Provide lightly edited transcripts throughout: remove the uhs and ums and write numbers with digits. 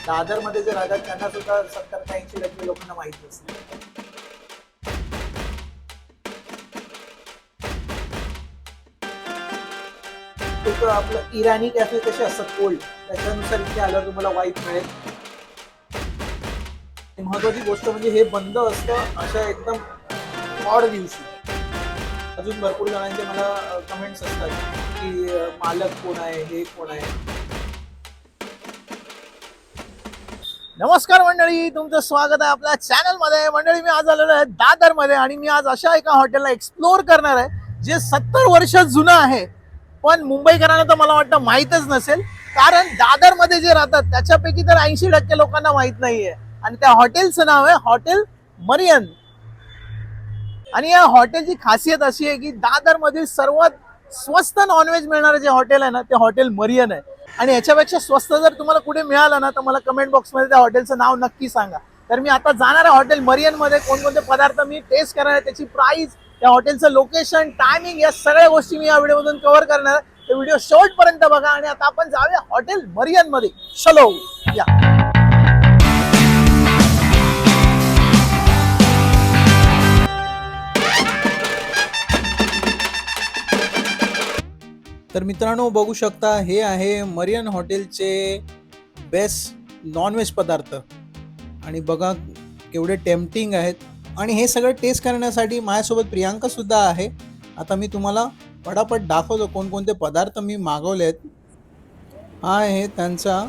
दादर मध्ये जे राहतात त्यांना सुद्धा 70-80% लोकांना माहित नसते. एक आपलं इराणी कॅफे कसे असतात कोल्ड, त्याच्यानुसार इथे आल्यावर तुम्हाला वाईट मिळेल. महत्वाची गोष्ट म्हणजे हे बंद असतं अशा एकदम ऑड दिवशी. अजून भरपूर जणांचे मला कमेंट्स असतात की मालक कोण आहे, हे कोण आहे. नमस्कार मंडळी, तुमचं स्वागत आहे आपल्या चॅनल मध्ये. मंडळी, मी आज आलेलो आहे दादर मध्ये आणि मी आज अशा एका हॉटेलला एक्सप्लोर करणार आहे जे 70 वर्ष जुनं आहे, पण मुंबईकरांना तर मला वाटतं माहीतच नसेल. कारण दादर मध्ये जे राहतात त्याच्यापैकी तर 80% लोकांना माहित नाहीये. आणि त्या हॉटेलचं नाव आहे हॉटेल मरियन. आणि या हॉटेलची खासियत अशी आहे की दादर मधील सर्वात स्वस्त नॉनव्हेज मिळणारं जे हॉटेल आहे ना, ते हॉटेल मरियन आहे. आणि याच्यापेक्षा स्वस्त जर तुम्हाला कुठे मिळालं ना, तर मला कमेंट बॉक्समध्ये त्या हॉटेलचं नाव नक्की सांगा. तर मी आता जाणार आहे हॉटेल मरियन मध्ये. कोणकोणते पदार्थ मी टेस्ट करणार आहे, त्याची प्राइस, त्या हॉटेलचं लोकेशन, टायमिंग, या सगळ्या गोष्टी मी या व्हिडिओमधून कव्हर करणार आहे. तर व्हिडिओ शेवटपर्यंत बघा. आणि आता आपण जाऊया हॉटेल मरियन मध्ये. चलो या. तर मित्रांनो, बघू शकता हे आहे मरियन हॉटेलचे बेस्ट नॉनव्हेज पदार्थ. आणि बघा केवढे टेम्पटिंग आहेत. आणि हे सगळं टेस्ट करण्यासाठी माझ्यासोबत प्रियांका सुद्धा आहे. आता मी तुम्हाला पटापट दाखवतो कोणकोणते पदार्थ मी मागवले आहेत. हा आहे त्यांचा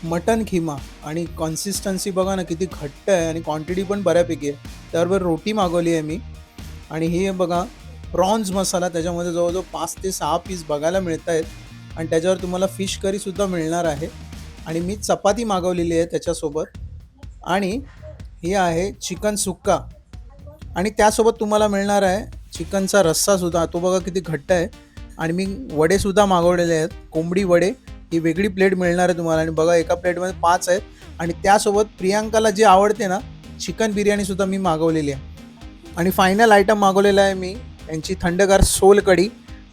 मटन खिमा. आणि कन्सिस्टन्सी बघा ना किती घट्ट आहे, आणि क्वांटिटी पण बऱ्यापैकी आहे. त्याबरोबर रोटी मागवली आहे मी. आणि हे बघा प्रॉन्स मसाला, त्याच्यामध्ये जवळजवळ 5 ते 6 पीस बघायला मिळत आहेत. आणि त्याच्यावर तुम्हाला फिश करीसुद्धा मिळणार आहे. आणि मी चपाती मागवलेली आहे त्याच्यासोबत. आणि ही आहे चिकन सुक्का. आणि त्यासोबत तुम्हाला मिळणार आहे चिकनचा रस्सासुद्धा. तो बघा किती घट्ट आहे. आणि मी वडेसुद्धा मागवलेले आहेत, कोंबडी वडे. ही वेगळी प्लेट मिळणार आहे तुम्हाला. आणि बघा एका प्लेटमध्ये 5 आहेत. आणि त्यासोबत प्रियांकाला जे आवडते ना, चिकन बिर्याणीसुद्धा मी मागवलेली आहे. आणि फायनल आयटम मागवलेला आहे मी यांची थंडगार सोल कढी.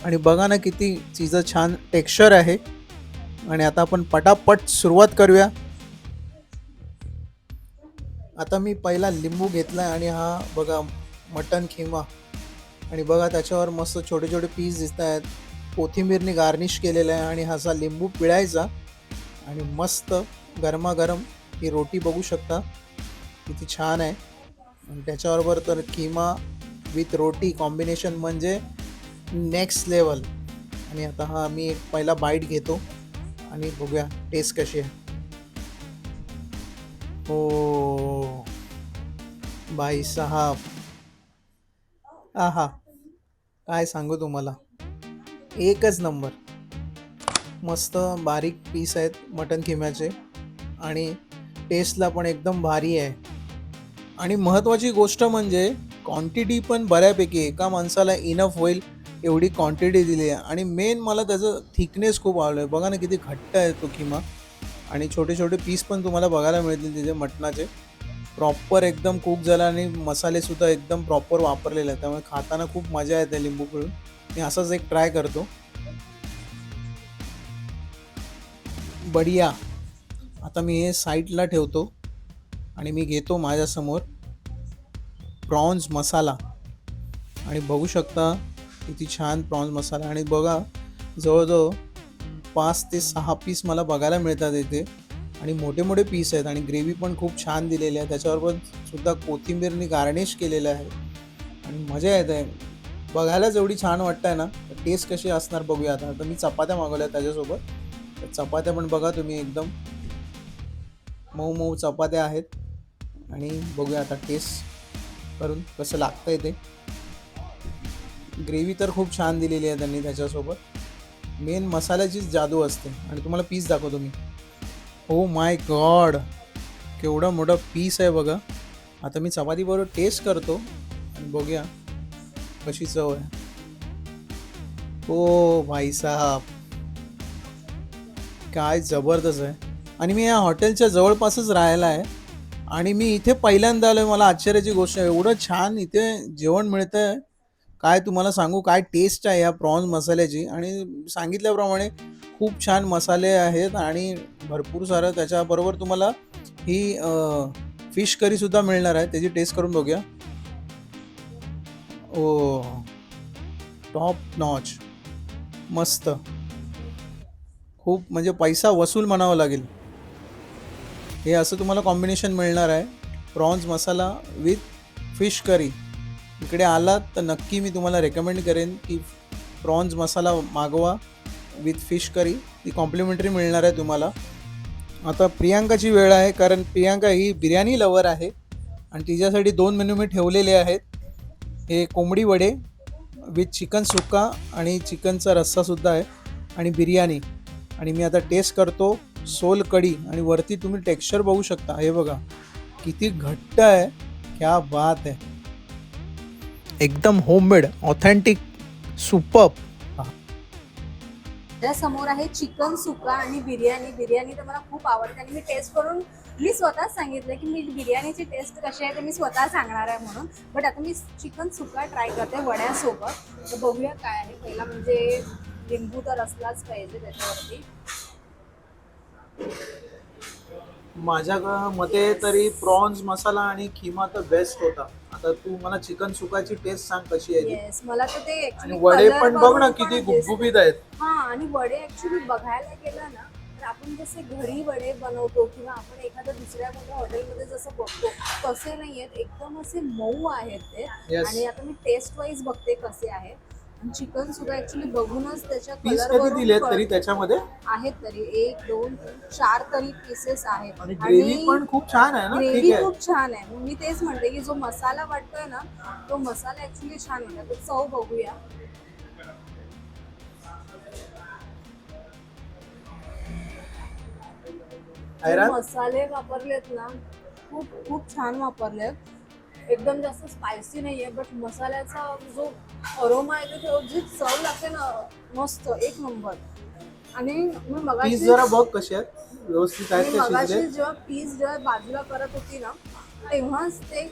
आणि बघा ना किती तिचं छान टेक्स्चर आहे. आणि आता आपण पटापट सुरुवात करूया. आता मी पहिला लिंबू घेतला आणि हा बघा मटन खिमा. आणि बघा त्याच्यावर मस्त छोटे छोटे पीस दिसत आहेत. कोथिंबीरने गार्निश केलेलं आहे. आणि हा लिंबू पिळायचा आणि मस्त गरमागरम ही रोटी बघू शकता किती छान आहे. आणि त्याच्याबरोबर तर खिमा विथ रोटी कॉम्बिनेशन म्हणजे नेक्स्ट लेवल. आणि आता हा मी एक पहिला बाईट घेतो आणि बघूया टेस्ट कशी आहे. हो भाई साहब, आहा, काय सांगू तुम्हाला, एकच नंबर. मस्त बारीक पीस आहेत मटन खिम्याचे. आणि टेस्टला पण एकदम भारी आहे. आणि महत्त्वाची गोष्ट म्हणजे क्वांटिटी पण बऱ्यापैकी, एका माणसाला इनफ होईल एवढी क्वांटिटी दिली आहे. आणि मेन मला त्याचं थिकनेस खूप आवडलं आहे. बघा ना किती घट्ट आहे तो खिमा. आणि छोटे छोटे पीस पण तुम्हाला बघायला मिळतील तिथे मटणाचे. प्रॉपर एकदम कुक झाला. आणि मसालेसुद्धा एकदम प्रॉपर वापरलेले आहेत, त्यामुळे खाताना खूप मजा येते लिंबू पिळून. मी असंच एक ट्राय करतो. बढिया. आता मी हे साईडला ठेवतो आणि मी घेतो माझ्यासमोर प्रॉन्स मसाला. आणि बघू शकता किती छान प्रॉन्स मसाला. आणि बघा जवळजवळ 5 ते 6 पीस मला बघायला मिळतात इथे. आणि मोठे मोठे पीस आहेत. आणि ग्रेव्ही पण खूप छान दिलेली आहे. त्याच्यावर पण सुद्धा कोथिंबीरने गार्निश केलेलं आहे. आणि मजा येत आहे बघायलाच. एवढी छान वाटतं आहे ना. टेस्ट कशी असणार बघूया. आता मी चपात्या मागवल्या त्याच्यासोबत. तर चपात्या पण बघा तुम्ही एकदम मऊ मऊ चपात्या आहेत. आणि बघूया आता टेस्ट करून कसं लागतं आहे ते. ग्रेव्ही तर खूप छान दिलेली आहे त्यांनी त्याच्यासोबत. मेन मसाल्याचीच जादू असते. आणि तुम्हाला पीस दाखवतो मी. ओ माय गॉड, केवढा मोठा पीस आहे बघा. आता मी चपातीबरोबर टेस्ट करतो आणि बघूया कशी चव आहे. ओ भाई साहब, काय जबरदस्त आहे. आणि मी या हॉटेलच्या जवळपासच राहायला आहे. आणि मी इथे पहिल्यांदा आलो आहे. मला आश्चर्याची गोष्ट आहे, एवढं छान इथे जेवण मिळतं आहे. काय तुम्हाला सांगू, काय टेस्ट आहे या प्रॉन्स मसाल्याची. आणि सांगितल्याप्रमाणे खूप छान मसाले आहेत आणि भरपूर सारं त्याच्याबरोबर तुम्हाला ही फिश करीसुद्धा मिळणार आहे. त्याची टेस्ट करून बघूया. ओ, टॉप नॉच, मस्त. खूप म्हणजे पैसा वसूल म्हणावं लागेल. हे असं तुम्हाला कॉम्बिनेशन मिळणार आहे, prawns masala with fish curry. इकडे आलात तर नक्की मी तुम्हाला रेकमेंड करेन की प्रॉन्स मसाला मागवा विथ फिश करी. ती कॉम्प्लिमेंटरी मिळणार आहे तुम्हाला. आता प्रियांकाची वेळ आहे, कारण प्रियांका ही बिर्याणी लवर आहे आणि तिच्यासाठी 2 मेनू मी ठेवलेले आहेत. हे कोंबडी वडे विथ चिकन सुक्का आणि चिकनचा रस्सासुद्धा आहे आणि बिर्याणी. आणि मी आता टेस्ट करतो सोल कढी आणि वरती तुम्ही टेक्स्चर बघू शकता. हे बघा किती घट्ट आहे, क्या बात आहे. एकदम होममेड, ऑथेंटिक, सुपर्ब. त्या समोर आहे चिकन सुका आणि बिर्याणी. बिर्याणी तर मला खूप आवडते आणि मी टेस्ट करून मी स्वतःच सांगितलं की मी बिर्याणीची टेस्ट कशी आहे ते मी स्वतः सांगणार आहे म्हणून. बट आता मी चिकन सुका ट्राय करते वड्यासोबत. तर बघूया काय आहे. पहिला म्हणजे लिंबू तर असलाच पाहिजे त्याच्यावरती. माझ्या मते तरी प्रॉन्स मसाला आणि खिमा तर बेस्ट होता. आता तू मला चिकन सुकाची टेस्ट सांग कशी आहे ती. येस, मला तर ते आणि ऍक्च्युली वडे पण बघ ना किती गुबगुबीत आहेत. हा, आणि वडे ऍक्च्युली बघायला गेलं ना तर आपण जसे घरी वडे बनवतो किंवा आपण एखाद्या दुसऱ्या कोणत्या हॉटेलमध्ये जसं बघतो तसे नाही आहेत. एकदम असे मऊ आहेत ते. Yes. आणि आता मी टेस्ट वाईज बघते कसे आहेत. आणि चिकन सुद्धा ऍक्च्युली बघूनच त्याच्या पीस कलर कधी दिलेत तरी त्याच्यामध्ये आहेत तरी 1 2 3 4 तरी पीसेस आहेत. आणि ग्रेव्ही पण खूप छान आहे ना. ग्रेव्ही ठीक आहे. खूप छान आहे. मग मी तेच म्हणते की जो मसाला वाटतोय ना तो मसाला ऍक्च्युली छान होता. तर चव बघूया. हैराण? मसाले वापरलेत ना खूप खूप छान वापरलेत. एकदम जास्त स्पायसी नाहीये बट मसाल्याचा जो अरोमा आहे तो जी चव लागते ना मस्त एक नंबर. आणि मी मगाशी पीस जरा बघ कसे आहेत, व्यवस्थित आहेत मी का मगाशी शिजले? जेव्हा बाजूला करत होती ना तेव्हाच ते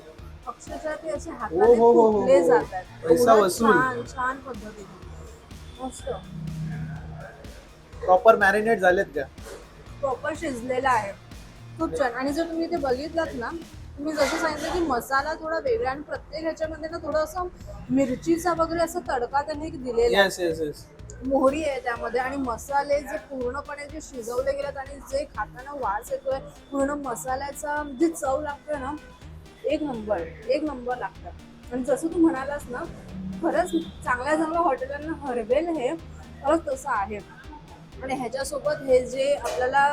अक्षरशः ते असे हो, हाताने हो, हो, हो, फुटले हो. जातात. पैसा एवढं वसूल. छान छान पद्धतीने मस्त प्रॉपर मॅरिनेट झालेत का? प्रॉपर शिजलेला आहे. खूप छान. आणि जर तुम्ही ते बघितलात ना तुम्ही जसं सांगितलं की मसाला थोडा वेगळा आणि प्रत्येक ह्याच्यामध्ये ना थोडं असं मिरचीचा वगैरे असं तडका त्यांनी दिलेला आहे. Yes yes yes. मोहरी आहे त्यामध्ये आणि मसाले जे पूर्णपणे जे शिजवले गेलेत आणि जे खाताना वास येतोय पूर्ण मसाल्याचा जी चव लागतोय ना एक नंबर लागतं. आणि जसं तू म्हणालास ना खरंच चांगल्या चांगल्या हॉटेलांना हरवेल हे खरंच तसं आहे. आणि ह्याच्यासोबत हे जे आपल्याला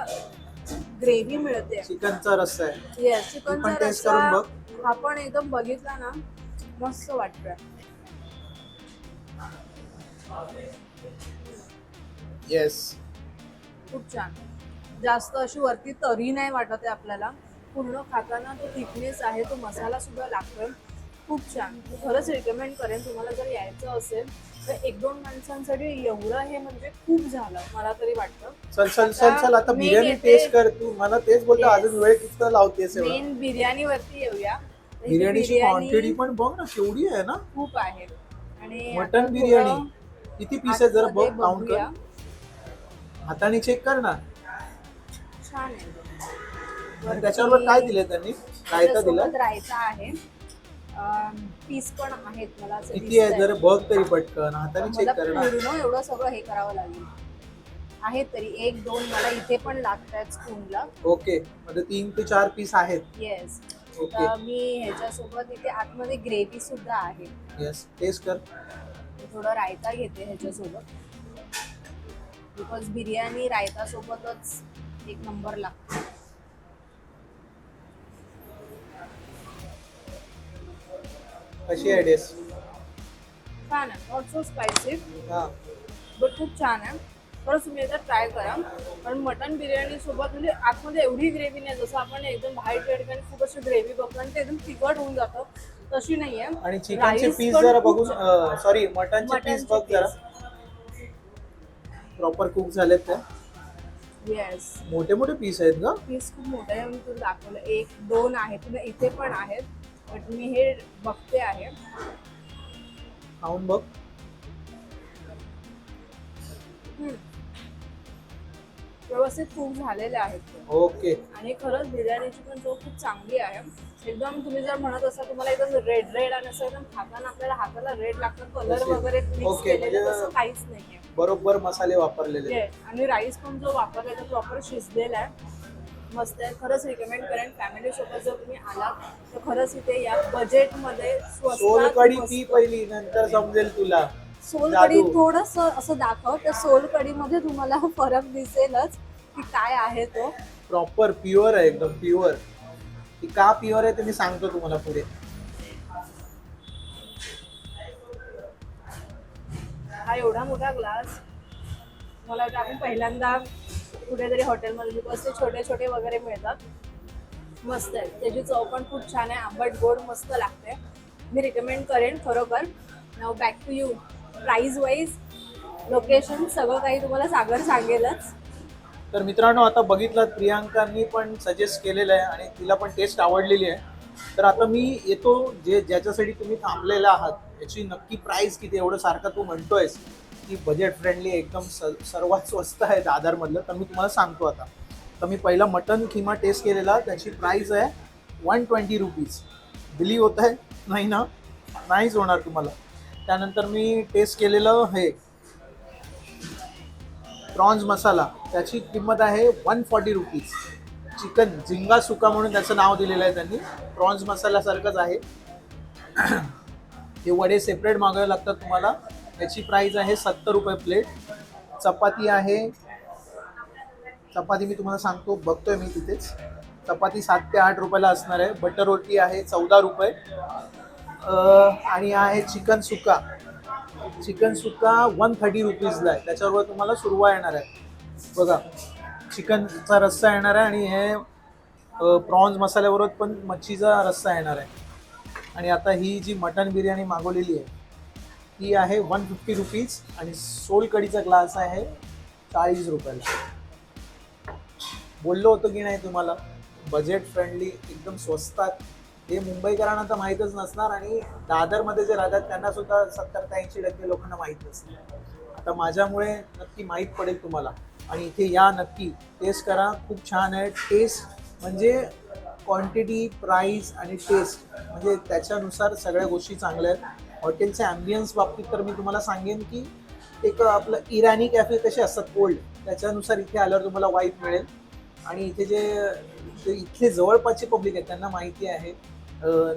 ग्रेव्ही मिळते चिकनचा रस्सा आहे. येस, ती चिकनचा पण टेस्ट रस्सा करून बघ. हा पण एकदम बघितला ना मस्त वाटतोय. येस. खूप छान. जास्त अशी वरती तरी नाही वाटत आहे आपल्याला. पूर्ण खाताना तो थिकनेस आहे, तो मसाला सुद्धा लागतोय. खूप छान. मी खरंच रिकमेंड करेन तुम्हाला जर यायचं असेल तर 1-2 माणसांसाठी एवढं हे म्हणजे खूप झालं मला तरी वाटतं. चल चल चल चल आता मी बिर्याणी घेते- टेस्ट कर. तू मला तेच बोलतो Yes. अजून वेळ किती लावतेस एवढं. मेन बिर्याणीवरती येऊया. तर इथे बिर्याणीची क्वांटिटी पण बघ ना केवढी आहे ना. खूप आहे. आणि मटन आता बिर्याणी थोडं किती पीस आहेत जरा बघ, आतमध्ये काउंट कर. बघूया. हाताने चेक कर ना. छान आहे. आणि त्याच्यावर काय दिले त्यांनी? रायता दिला. त्याच्यासोबत रायता आहे. पीस पण आहेत मला असं किती आहे दिसतंय. जरा बघ तरी पटकन हाताने चेक मला कर ना. पूर्ण एवढं सगळं हे करावं लागेल. आहेत तरी 1-2 मला इथे पण लागतात स्पूनला. ओके म्हणजे 3 ते 4 पीस आहेत. येस. ओके. तर मी ह्याच्यासोबत इथे आतमध्ये ग्रेव्ही सुद्धा आहे. येस टेस्ट कर. थोडं रायता घेते ह्याच्यासोबत बिकॉज बिर्याणी रायता सोबतच एक नंबर लागतो. कशी आहे टेस्ट? छान आहे. नॉट सो स्पायसी हा. बट खूप छान आहे. खरंच तुम्ही एकदा ट्राय करा. कारण मटन बिर्याणी सोबत म्हणजे आतमध्ये एवढी ग्रेव्ही नाही जसं आपण एकदम बाहेर त्या ठिकाणी खूप अशी ग्रेव्ही बघतो आणि ते एकदम तिखट होऊन जातं तशी नाहीये. आणि चिकनचे Rice पीस पण जरा खूप बघून सॉरी मटनचे पीस बघ जरा प्रॉपर कुक झालेत का? येस. मोठे मोठे पीस आहेत का? पीस खूप मोठे आहे. मी तुला दाखवलं 1-2 आहेत. तुला इथे पण आहेत. बट मी हे बघते आहे. खाऊन बघ. व्यवस्थित कुक झालेले आहेत ते. ओके. आणि खरंच बिर्याणीची पण चव खूप चांगली आहे. एकदम तुम्ही जर म्हणत असाल तुम्हाला एकदम रेड रेड आणि असं एकदम खाताना आपल्याला हाताला रेड लागतं, कलर वगैरे मिक्स ओके, केलेलं म्हणजे तसं काहीच नाहीये. बरोबर मसाले वापरलेले. आणि राईस पण जो वापरलाय तो प्रॉपर शिजलेला आहे, मस्त आहे. खरंच रिकमेंड करेन फॅमिली सोबत जर तुम्ही आलात तर खरंच इथे या बजेटमध्ये सोलकढी स्वस्तात पी मस्त. पहिली, नंतर समजेल तुला. सोलकढी जादू. थोडस असं दाखव, त्या सोलकढीमध्ये तुम्हाला फरक दिसेलच की काय आहे तो. प्रॉपर प्युअर आहे, एकदम प्युअर. ती का प्युअर आहे ते मी सांगतो तुम्हाला पुढे. हा एवढा मोठा ग्लास मला वाटतं आपण पहिल्यांदा कुठेतरी हॉटेलमध्ये बिकॉज ते छोटे छोटे वगैरे मिळतात. मस्त आहे, त्याची चव पण खूप छान आहे, आंबट गोड मस्त लागते. मी रिकमेंड करेन खरोखर. Now back to you. Price wise, location सगळं काही तुम्हाला सागर सांगेलच. तर मित्रांनो, आता बघितलं प्रियांकांनी पण सजेस्ट केलेलं आहे आणि तिला पण टेस्ट आवडलेली आहे. तर आता मी येतो, ज्याच्यासाठी तुम्ही थांबलेला आहात याची नक्की प्राइस किती. एवढं सारखं तू म्हणतोयस की बजेट फ्रेंडली एकदम सर्वात स्वस्त आहे दादरमधलं, तर मी तुम्हाला सांगतो आता. तर मी पहिला मटन खिमा टेस्ट केलेला, त्याची प्राइस आहे 120 रुपीज. बिलीव होत आहे? नाही ना? नाहीच होणार तुम्हाला. त्यानंतर मी टेस्ट केलेलं हे प्रॉन्स मसाला, त्याची किंमत आहे 140 रुपीज. चिकन झिंगा सुका म्हणून त्याचं नाव दिलेलं आहे त्यांनी. प्रॉन्स मसाल्यासारखंच आहे. हे वडे सेपरेट मागावे लागतात तुम्हाला. त्याची प्राइस आहे 70 रुपये प्लेट. चपाती आहे, चपाती मी तुम्हाला सांगतो, बघतोय मी तिथेच. चपाती 7 ते 8 रुपयाला असणार आहे. बटर रोटी आहे 14 रुपये. आणि आहे चिकन सुका. चिकन सुका 130 रुपीजला आहे. त्याच्याबरोबर तुम्हाला सुरवा येणार आहे. बघा, चिकनचा रस्सा येणार आहे आणि हे प्रॉन्स मसाल्याबरोबर पण मच्छीचा रस्सा येणार आहे. आणि आता ही जी मटन बिर्याणी मागवलेली आहे ती आहे 150 रुपीज आणि सोलकढीचा ग्लास आहे 40 रुपयाला. बोललो होतो की नाही तुम्हाला, बजेट फ्रेंडली, एकदम स्वस्तात. हे मुंबईकरांना तर माहीतच नसणार आणि दादरमध्ये जे राहतात त्यांना सुद्धा 70 ते 80% लोकांना माहीत नसणार. आता माझ्यामुळे नक्की माहीत पडेल तुम्हाला. आणि इथे या, नक्की टेस्ट करा. खूप छान आहे. टेस्ट म्हणजे क्वांटिटी, प्राईस आणि टेस्ट म्हणजे त्याच्यानुसार सगळ्या गोष्टी चांगल्या आहेत. हॉटेलच्या ॲम्बियन्स बाबतीत तर मी तुम्हाला सांगेन की एक आपलं इराणी कॅफे कसे असतात कोल्ड, त्याच्यानुसार इथे आल्यावर तुम्हाला वाईब मिळेल. आणि इथे जे इथले जवळपासचे पब्लिक आहेत त्यांना माहिती आहे.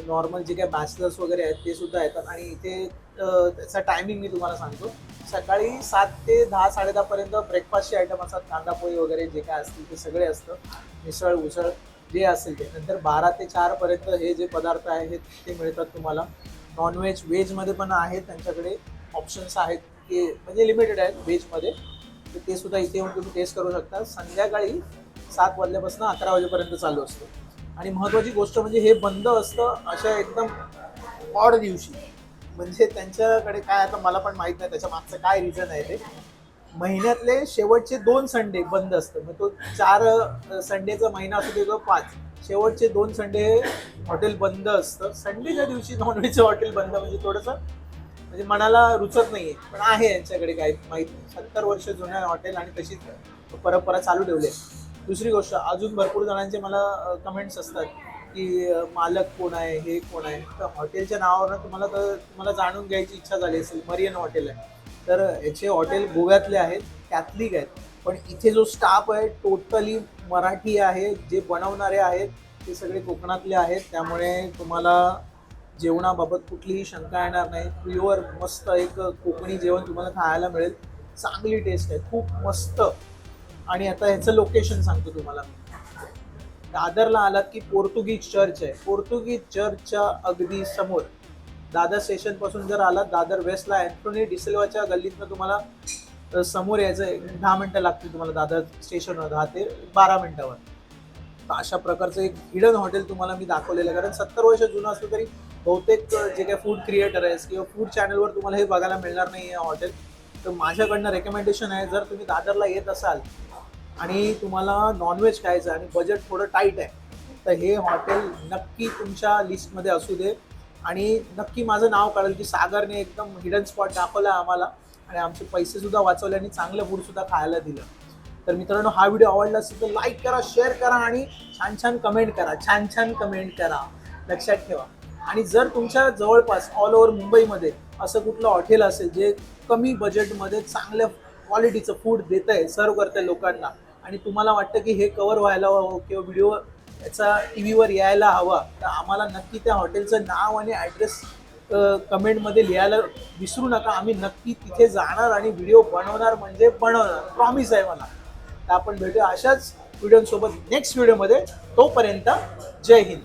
नॉर्मल जे काही बॅचलर्स वगैरे आहेत ते सुद्धा येतात. आणि इथे त्याचा टायमिंग मी तुम्हाला सांगतो. सकाळी 7 ते 10, 10:30 पर्यंत ब्रेकफास्टचे आयटम असतात. कांदा पोळी वगैरे जे काय असतील ते सगळे असतं. मिसळ उसळ जे असेल ते. नंतर 12 ते 4 पर्यंत हे जे पदार्थ आहेत ते मिळतात तुम्हाला. नॉनव्हेज, व्हेजमध्ये पण आहेत त्यांच्याकडे ऑप्शन्स आहेत की म्हणजे लिमिटेड आहेत व्हेजमध्ये. तर ते सुद्धा इथे येऊन तुम्ही टेस्ट करू शकता. संध्याकाळी 7 वाजल्यापासून 11 वाजेपर्यंत चालू असतो. आणि महत्त्वाची गोष्ट म्हणजे हे बंद असतं अशा एकदम ऑड दिवशी. म्हणजे त्यांच्याकडे काय, आता मला पण माहीत नाही त्याच्या मागचं काय रिझन आहे ते. महिन्यातले शेवटचे 2 संडे बंद असतं. मग तो 4 संडेचा महिना असतो किंवा 5, शेवटचे 2 संडे हॉटेल बंद असतं. संडेच्या दिवशी नॉनव्हेजचं हॉटेल बंद म्हणजे थोडंसं म्हणजे मनाला रुचत नाही आहे. पण आहे यांच्याकडे काय माहीत नाही. 70 वर्ष जुनं हॉटेल आणि तशीच परंपरा चालू ठेवली आहे. दुसरी गोष्ट, अजून भरपूर जणांचे मला कमेंट्स असतात की मालक कोण आहे, हे कोण आहे. तर हॉटेलच्या नावावरून तुम्हाला जाणून घ्यायची इच्छा झाली असेल. मरियन हॉटेल आहे. तर याचे हॉटेल गोव्यातले आहेत, कॅथलिक आहेत. पण इथे जो स्टाफ आहे टोटली मराठी आहे. जे बनवणारे आहेत ते सगळे कोकणातले आहेत. त्यामुळे तुम्हाला जेवणाबाबत कुठलीही शंका येणार नाही. प्युअर मस्त एक कोकणी जेवण तुम्हाला खायला मिळेल. चांगली टेस्ट आहे, खूप मस्त. आणि आता ह्याचं लोकेशन सांगतो तुम्हाला मी. दादरला आलात की पोर्तुगीज चर्च आहे. पोर्तुगीज चर्चच्या अगदी समोर दादर स्टेशनपासून जर आलात, दादर वेस्टला अँटोनी डिसिल्वाच्या गल्लीतनं तुम्हाला समोर यायचं. 10 मिनटं लागतील तुम्हाला दादर स्टेशनवर, 10 ते 12 मिनटावर. तर अशा प्रकारचं एक हिडन हॉटेल तुम्हाला मी दाखवलेलं आहे. कारण 70 वर्ष जुनं असलं तरी बहुतेक जे काही फूड क्रिएटर आहेत किंवा फूड चॅनलवर तुम्हाला हे बघायला मिळणार नाही आहे हॉटेल. तर माझ्याकडनं रेकमेंडेशन आहे, जर तुम्ही दादरला येत असाल आणि तुम्हाला नॉनव्हेज खायचं आणि बजेट थोडं टाईट आहे, तर हे हॉटेल नक्की तुमच्या लिस्टमध्ये असू दे. आणि नक्की माझं नाव कळेल की सागरने एकदम हिडन स्पॉट दाखवला आम्हाला आणि आमचे पैसेसुद्धा वाचवले आणि चांगलं फूडसुद्धा खायला दिलं. तर मित्रांनो, हा व्हिडिओ आवडला असेल तर लाईक करा, शेअर करा आणि छान छान कमेंट करा, छान छान कमेंट करा, लक्षात ठेवा. आणि जर तुमच्या जवळपास ऑल ओव्हर मुंबईमध्ये असं कुठलं हॉटेल असेल जे कमी बजेटमध्ये चांगल्या क्वालिटीचं फूड देत आहे, सर्व करत आहे लोकांना, आणि तुम्हाला वाटतं की हे कव्हर व्हायला हवं किंवा व्हिडिओ याचा टी व्हीवर यायला हवा, तर आम्हाला नक्की त्या हॉटेलचं नाव आणि ॲड्रेस कमेंटमध्ये लिहायला विसरू नका. आम्ही नक्की तिथे जाणार आणि व्हिडिओ बनवणार म्हणजे बनवणार, प्रॉमिस आहे मला. तर आपण भेटूया अशाच व्हिडिओसोबत नेक्स्ट व्हिडिओमध्ये. तोपर्यंत जय हिंद.